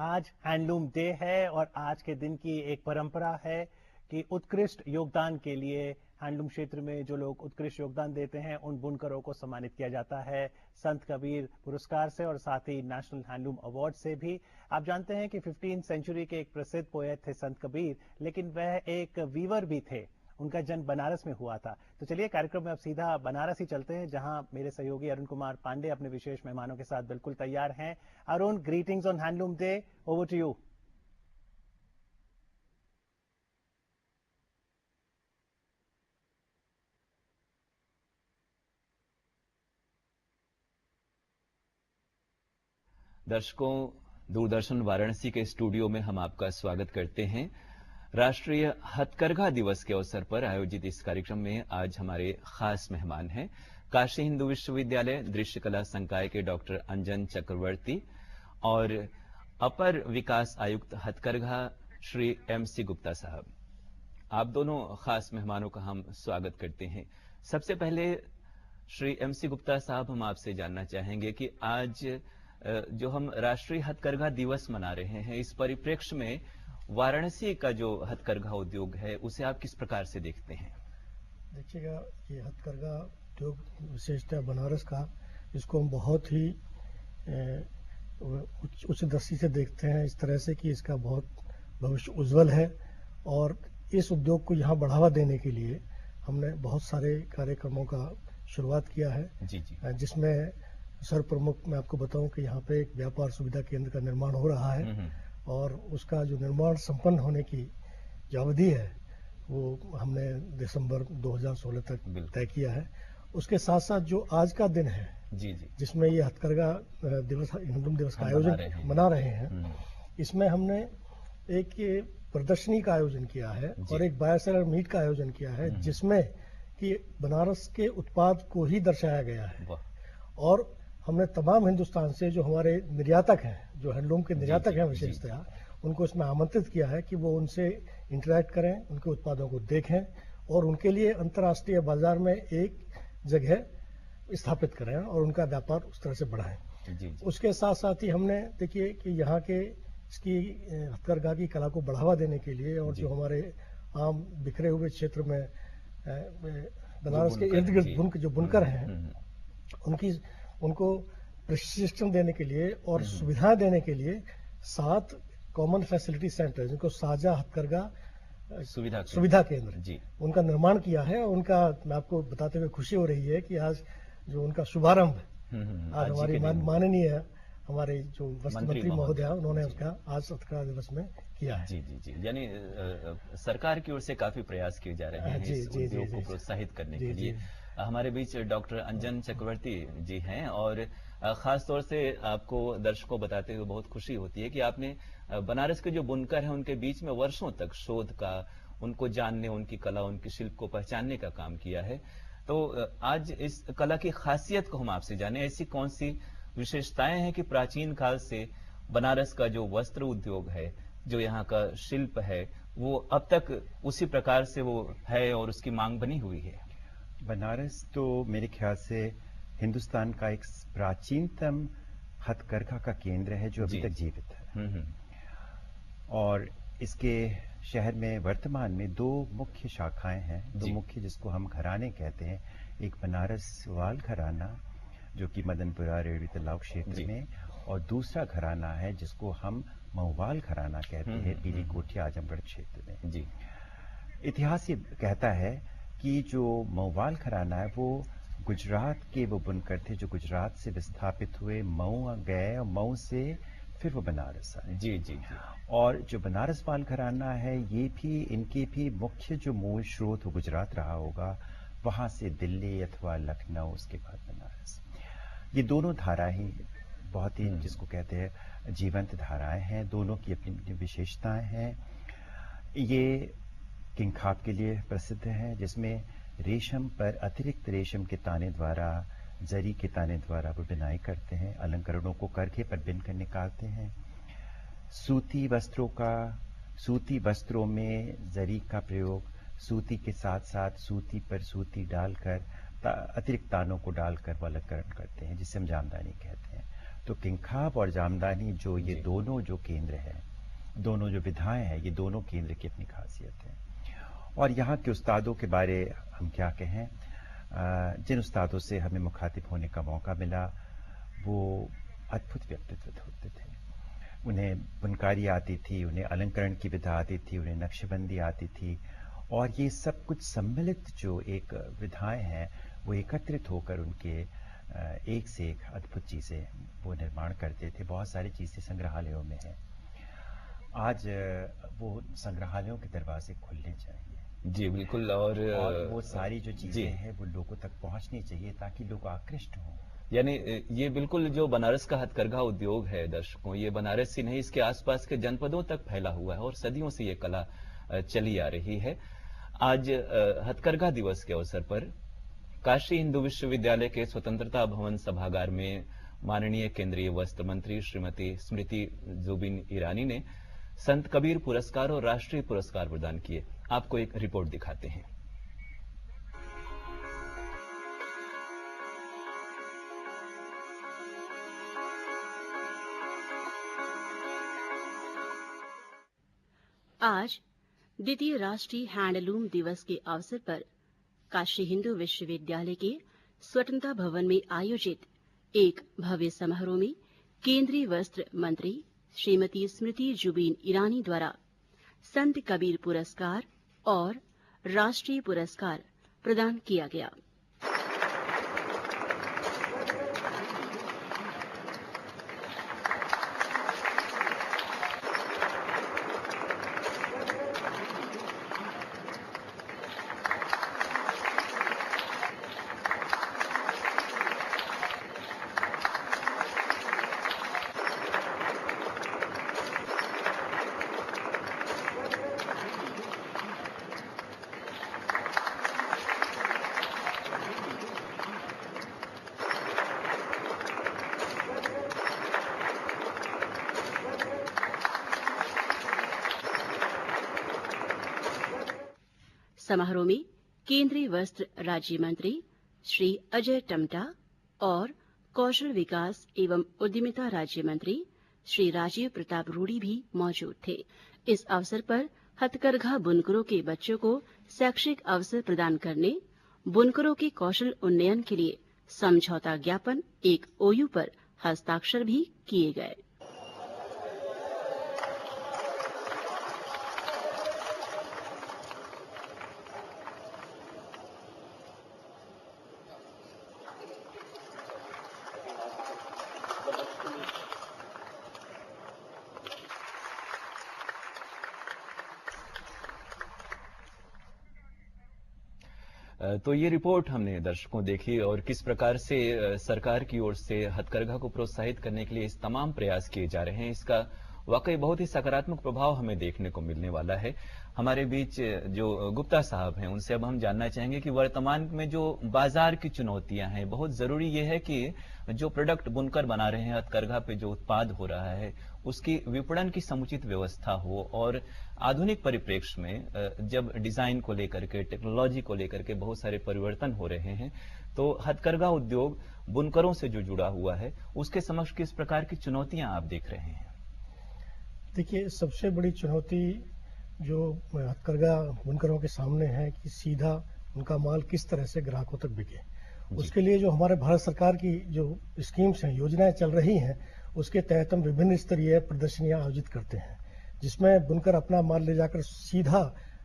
आज handloom day है और आज के दिन की एक परंपरा है कि उत्कृष्ट योगदान के लिए हैंडलूम क्षेत्र में जो लोग उत्कृष्ट योगदान देते हैं उन बुनकरों को सम्मानित किया जाता है संत कबीर पुरस्कार से और साथ ही नेशनल हैंडलूम अवार्ड से भी। आप जानते हैं कि 15वीं सेंचुरी के एक प्रसिद्ध पोएट थे संत कबीर, लेकिन वह एक वीवर भी थे। उनका जन्म बनारस में हुआ था। तो चलिए कार्यक्रम में अब सीधा बनारस ही चलते हैं, जहां मेरे सहयोगी अरुण कुमार पांडे अपने विशेष मेहमानों के साथ बिल्कुल तैयार हैं। Arun, greetings on handloom day, over to you. दर्शकों, दूरदर्शन वाराणसी के स्टूडियो में हम आपका स्वागत करते हैं। राष्ट्रीय हथकरघा दिवस के अवसर पर आयोजित इस कार्यक्रम में आज हमारे खास मेहमान हैं काशी हिंदू विश्वविद्यालय दृश्य कला संकाय के डॉक्टर अंजन चक्रवर्ती और अपर विकास आयुक्त हथकरघा श्री MC गुप्ता साहब। आप दोनों खास मेहमानों का हम स्वागत करते हैं। सबसे पहले श्री MC गुप्ता साहब, हम आपसे जानना चाहेंगे कि आज जो हम राष्ट्रीय हथकरघा दिवस मना रहे हैं, इस परिप्रेक्ष्य में वाराणसी का जो हथकरघा उद्योग है उसे आप किस प्रकार से देखते हैं? देखिएगा, ये हथकरघा उद्योग विशेषतः बनारस का, इसको हम बहुत ही उच्च दृष्टि से देखते हैं, इस तरह से कि इसका बहुत भविष्य उज्जवल है। और इस उद्योग को यहाँ बढ़ावा देने के लिए हमने बहुत सारे कार्यक्रमों का शुरुआत किया है। जी। जिसमें सर्वप्रमुख मैं आपको बताऊं कि यहाँ पे एक व्यापार सुविधा केंद्र का निर्माण हो रहा है और उसका जो निर्माण संपन्न होने की जो अवधि है वो हमने दिसंबर 2016 तक तय किया है। उसके साथ साथ जो आज का दिन है जी, जिसमें ये हथकरघा दिवस, हैंडलूम दिवस का आयोजन मना रहे हैं, इसमें हमने एक प्रदर्शनी का आयोजन किया है और एक बायोसेलर मीट का आयोजन किया है, जिसमें कि बनारस के उत्पाद को ही दर्शाया गया है। और हमने तमाम हिंदुस्तान से जो हमारे निर्यातक हैं, जो हैंडलूम के निर्यातक हैं विशेषतः, उनको इसमें आमंत्रित किया है कि वो उनसे इंटरेक्ट करें, उनके उत्पादों को देखें और उनके लिए अंतर्राष्ट्रीय बाजार में एक जगह स्थापित करें और उनका व्यापार उस तरह से बढ़ाएं। उसके साथ साथ ही हमने देखिए कि यहाँ के इसकी हथकरघा की कला को बढ़ावा देने के लिए और जो हमारे आम बिखरे हुए क्षेत्र में बनारस के इर्द गिर्द जो बुनकर हैं उनको प्रशिक्षण देने के लिए और सुविधाएं देने के लिए 7 कॉमन फैसिलिटी सेंटर, जिनको साझा हथकरघा सुविधा केंद्र उनका निर्माण किया है। और उनका मैं आपको बताते हुए खुशी हो रही है कि आज जो उनका शुभारंभ आज हमारी माननीय हमारे जो वस्त्र मंत्री महोदय उन्होंने उसका आज हथकरघा दिवस में किया है। जी। यानी सरकार की ओर से काफी प्रयास किए जा रहे हैं इस उद्योग को प्रोत्साहित करने के लिए। हमारे बीच डॉक्टर अंजन चक्रवर्ती जी हैं और खास तौर से आपको दर्शकों बताते हुए बहुत खुशी होती है कि आपने बनारस के जो बुनकर हैं उनके बीच में वर्षों तक शोध का, उनको जानने, उनकी कला, उनके शिल्प को पहचानने का काम किया है। तो आज इस कला की खासियत को हम आपसे जाने, ऐसी कौन सी विशेषताएं हैं कि प्राचीन काल से बनारस का जो वस्त्र उद्योग है, जो यहाँ का शिल्प है, वो अब तक उसी प्रकार से वो है और उसकी मांग बनी हुई है? बनारस तो मेरे ख्याल से हिंदुस्तान का एक प्राचीनतम हथकरघा का केंद्र है जो अभी तक जीवित है। और इसके शहर में वर्तमान में 2 मुख्य शाखाएं हैं, 2 मुख्य जिसको हम घराने कहते हैं। एक बनारस वाल घराना जो कि मदनपुरा रेवड़ी तालाब क्षेत्र में, और दूसरा घराना है जिसको हम महुवाल घराना कहते हैं, पीली कोठिया आजमगढ़ क्षेत्र में। जी, इतिहास ये कहता है कि जो महुवाल घराना है वो गुजरात के वो बुनकर थे जो गुजरात से विस्थापित हुए, मऊ गए और मऊ से फिर वो बनारस आए। जी। और जो बनारस वाल घराना है, ये भी इनके भी मुख्य जो मूल स्रोत वो गुजरात रहा होगा, वहां से दिल्ली अथवा लखनऊ, उसके बाद बनारस। ये दोनों धाराएं ही बहुत ही जिसको कहते हैं जीवंत धाराएं हैं, दोनों की अपनी अपनी विशेषताएं हैं। ये किंखाब के लिए प्रसिद्ध है, जिसमें रेशम पर अतिरिक्त रेशम के ताने द्वारा, जरी के ताने द्वारा वो बिनाई करते हैं, अलंकरणों को करके पर बिन कर निकालते हैं। सूती वस्त्रों में जरी का प्रयोग, सूती के साथ साथ सूती पर सूती डालकर अतिरिक्त तानों को डालकर वो अलंकरण करते हैं, जिसे हम जामदानी कहते हैं। तो किंखाब और जामदानी जो ये दोनों जो केंद्र हैं, दोनों जो विधाएं हैं, ये दोनों केंद्र की अपनी खासियत है। और यहाँ के उस्तादों के बारे हम क्या कहें, जिन उस्तादों से हमें मुखातिब होने का मौका मिला वो अद्भुत व्यक्तित्व होते थे। उन्हें बुनकारी आती थी, उन्हें अलंकरण की विधा आती थी, उन्हें नक्शबंदी आती थी, और ये सब कुछ सम्मिलित जो एक विधाएं हैं वो एकत्रित होकर उनके एक से एक अद्भुत चीज़ें वो निर्माण करते थे। बहुत सारी चीज़ें संग्रहालयों में हैं। आज वो संग्रहालयों के दरवाजे खुलने चाहिए। जी बिल्कुल। और वो सारी जो चीज़ें हैं वो लोगों तक पहुंचनी चाहिए ताकि लोग आकृष्ट हों। यानी ये बिल्कुल जो बनारस का हथकरघा उद्योग है दर्शकों, ये बनारस ही नहीं इसके आसपास के जनपदों तक फैला हुआ है और सदियों से ये कला चली आ रही है। आज हथकरघा दिवस के अवसर पर काशी हिंदू विश्वविद्यालय के स्वतंत्रता भवन सभागार में माननीय केंद्रीय वस्त्र मंत्री श्रीमती स्मृति जुबिन ईरानी ने संत कबीर पुरस्कार और राष्ट्रीय पुरस्कार प्रदान किए। आपको एक रिपोर्ट दिखाते हैं। आज द्वितीय राष्ट्रीय हैंडलूम दिवस के अवसर पर काशी हिंदू विश्वविद्यालय के स्वतंत्रता भवन में आयोजित एक भव्य समारोह में केंद्रीय वस्त्र मंत्री श्रीमती स्मृति जुबिन ईरानी द्वारा संत कबीर पुरस्कार और राष्ट्रीय पुरस्कार प्रदान किया गया। समारोह में केंद्रीय वस्त्र राज्य मंत्री श्री अजय टम्टा और कौशल विकास एवं उद्यमिता राज्य मंत्री श्री राजीव प्रताप रूडी भी मौजूद थे। इस अवसर पर हथकरघा बुनकरों के बच्चों को शैक्षिक अवसर प्रदान करने, बुनकरों के कौशल उन्नयन के लिए समझौता ज्ञापन एक ओयू पर हस्ताक्षर भी किए गए। तो ये रिपोर्ट हमने दर्शकों देखी और किस प्रकार से सरकार की ओर से हथकरघा को प्रोत्साहित करने के लिए इस तमाम प्रयास किए जा रहे हैं। इसका वाकई बहुत ही सकारात्मक प्रभाव हमें देखने को मिलने वाला है। हमारे बीच जो गुप्ता साहब हैं उनसे अब हम जानना चाहेंगे कि वर्तमान में जो बाजार की चुनौतियां हैं, बहुत जरूरी ये है कि जो प्रोडक्ट बुनकर बना रहे हैं, हथकरघा पे जो उत्पाद हो रहा है उसकी विपणन की समुचित व्यवस्था हो, और आधुनिक परिप्रेक्ष्य में जब डिजाइन को लेकर के, टेक्नोलॉजी को लेकर के बहुत सारे परिवर्तन हो रहे हैं, तो हथकरघा उद्योग बुनकरों से जो जुड़ा हुआ है उसके समक्ष किस प्रकार की चुनौतियां आप देख रहे हैं? देखिए, सबसे बड़ी चुनौती जो हथकरघा बुनकरों के सामने है कि सीधा उनका माल किस तरह से ग्राहकों तक बिके। उसके लिए जो हमारे भारत सरकार की जो स्कीम्स हैं, योजनाएं चल रही हैं, उसके तहत हम विभिन्न स्तरीय प्रदर्शनियां आयोजित करते हैं, जिसमें बुनकर अपना माल ले जाकर सीधा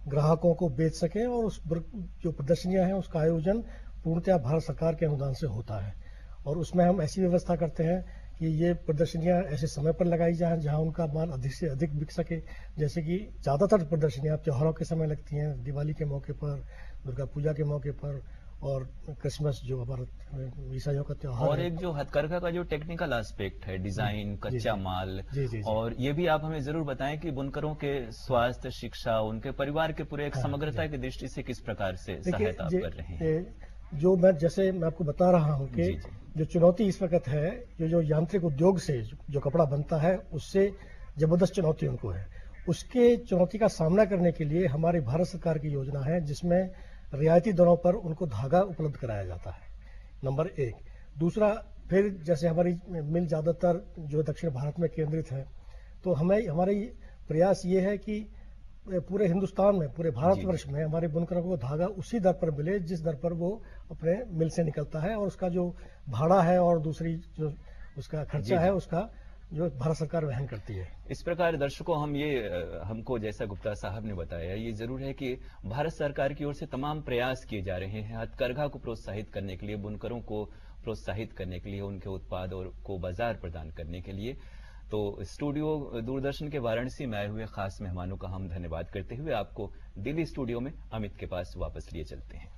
ग्राहकों को बेच सकें, और उस जो प्रदर्शनियां हैं उसका आयोजन पूर्णतः भारत सरकार के अनुदान से होता है। और उसमें हम ऐसी व्यवस्था करते हैं कि ये प्रदर्शनियां ऐसे समय पर लगाई जाएं जहां उनका माल अधिक से अधिक बिक सके। जैसे कि ज्यादातर प्रदर्शनियां त्योहारों के समय लगती हैं, दिवाली के मौके पर, दुर्गा पूजा के मौके पर, और क्रिसमस जो हमारा ईसाइयों का त्योहार। और एक जो हथकरघा का जो टेक्निकल एस्पेक्ट है, डिजाइन, कच्चा माल, और ये भी आप हमें जरूर बताएं कि बुनकरों के स्वास्थ्य, शिक्षा, उनके परिवार के पूरे एक समग्रता की दृष्टि से किस प्रकार से सहायता आप कर रहे हैं? जो जैसे मैं आपको बता रहा हूँ कि जो चुनौती इस वक्त है, जो यांत्रिक उद्योग से जो कपड़ा बनता है उससे जबरदस्त चुनौती उनको है। उसके चुनौती का सामना करने के लिए हमारी भारत सरकार की योजना है जिसमें रियायती दरों पर उनको धागा उपलब्ध कराया जाता है, नंबर एक। दूसरा, फिर जैसे हमारी मिल ज़्यादातर जो दक्षिण भारत में केंद्रित है, तो हमारी प्रयास ये है कि पूरे हिंदुस्तान में, पूरे भारतवर्ष में हमारे बुनकरों को धागा उसी दर पर मिले जिस दर पर वो अपने मिल से निकलता है, और उसका जो भाड़ा है और दूसरी जो उसका खर्चा है उसका जो भारत सरकार वहन करती है। इस प्रकार दर्शकों हमको जैसा गुप्ता साहब ने बताया, ये जरूर है कि भारत सरकार की ओर से तमाम प्रयास किए जा रहे हैं हथकरघा को प्रोत्साहित करने के लिए, बुनकरों को प्रोत्साहित करने के लिए, उनके उत्पादों को बाजार प्रदान करने के लिए। तो स्टूडियो दूरदर्शन के वाराणसी में आए हुए खास मेहमानों का हम धन्यवाद करते हुए आपको दिल्ली स्टूडियो में अमित के पास वापस लिए चलते हैं।